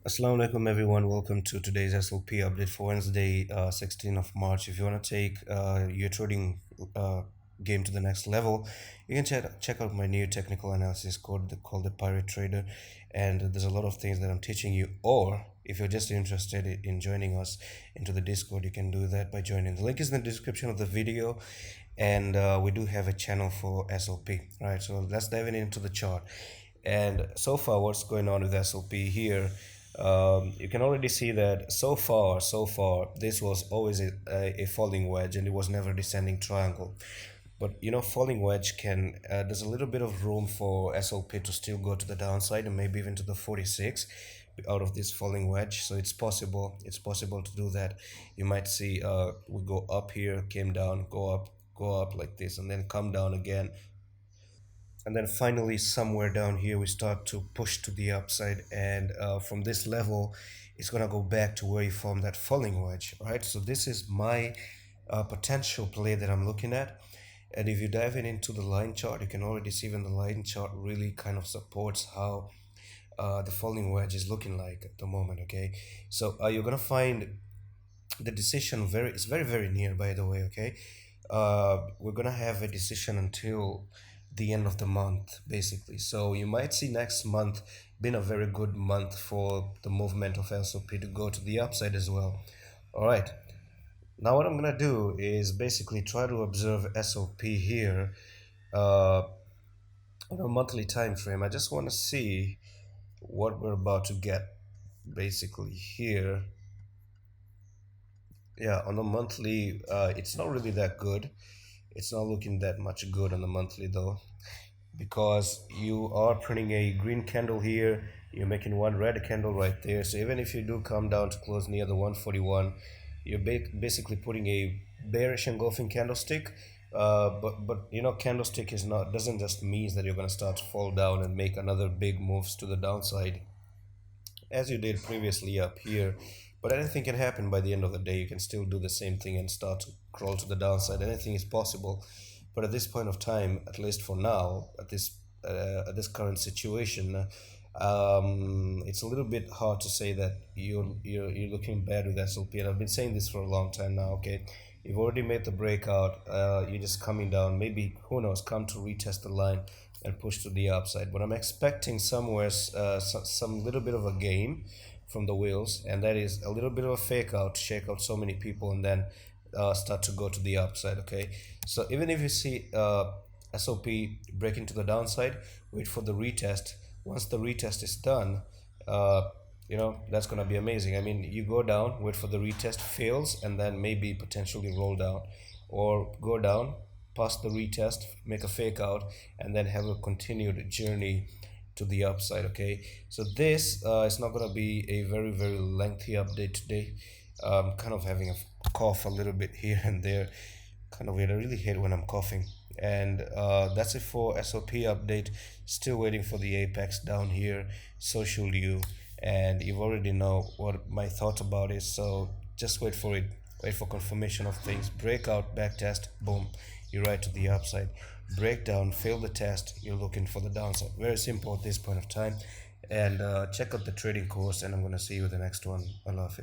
Assalamu alaikum everyone. Welcome to today's SLP update for Wednesday, 16th of March. If you want to take your trading game to the next level, you can check out my new technical analysis called the Pirate Trader, and there's a lot of things that I'm teaching you. Or if you're just interested in joining us into the Discord, you can do that by joining. The link is in the description of the video, and we do have a channel for SLP. All right, so let's dive into the chart. And so far, what's going on with SLP here? You can already see that so far, this was always a falling wedge, and it was never a descending triangle. But falling wedge there's a little bit of room for SLP to still go to the downside and maybe even to the 46 out of this falling wedge. So it's possible to do that. You might see we go up here, came down, go up like this, and then come down again, and then finally somewhere down here we start to push to the upside, and from this level it's gonna go back to where you formed that falling wedge. All right, so this is my potential play that I'm looking at. And if you dive in into the line chart, you can already see even the line chart really kind of supports how the falling wedge is looking like at the moment. Okay, so you're gonna find the decision very near, by the way. Okay, we're gonna have a decision until the end of the month basically, so you might see next month being a very good month for the movement of SLP to go to the upside as well. All right, now what I'm gonna do is basically try to observe SLP here uh, on a monthly time frame. I just want to see what we're about to get basically here. Yeah, on a monthly, it's not really that good. It's not looking that much good on the monthly though, because you are printing a green candle here, you're making one red candle right there. So even if you do come down to close near the 141, you're basically putting a bearish engulfing candlestick. But candlestick is not doesn't just means that you're going to start to fall down and make another big moves to the downside as you did previously up here. But anything can happen by the end of the day. You can still do the same thing and start to crawl to the downside. Anything is possible. But at this point of time, at least for now, at this current situation, it's a little bit hard to say that you're looking bad with SLP. And I've been saying this for a long time now. Okay, you've already made the breakout. You're just coming down. Maybe, who knows, come to retest the line and push to the upside. But I'm expecting somewhere some little bit of a game from the wheels, and that is a little bit of a fake out, shake out so many people, and then start to go to the upside. Okay, so even if you see SLP breaking to the downside, wait for the retest. Once the retest is done, uh, that's gonna be amazing. I mean, you go down, wait for the retest, fails, and then maybe potentially roll down, or go down, pass the retest, make a fake out, and then have a continued journey to the upside. Okay, so this is not going to be a very lengthy update today. Kind of having a cough a little bit here and there, kind of weird. I really hate when I'm coughing. And that's it for SLP update. Still waiting for the apex down here, so should you. And you already know what my thoughts about it, so just wait for it. Wait for confirmation of things. Breakout, back test, boom, you're right to the upside. Breakdown, fail the test, you're looking for the downside. Very simple at this point of time. And check out the trading course, and I'm going to see you with the next one. I love it.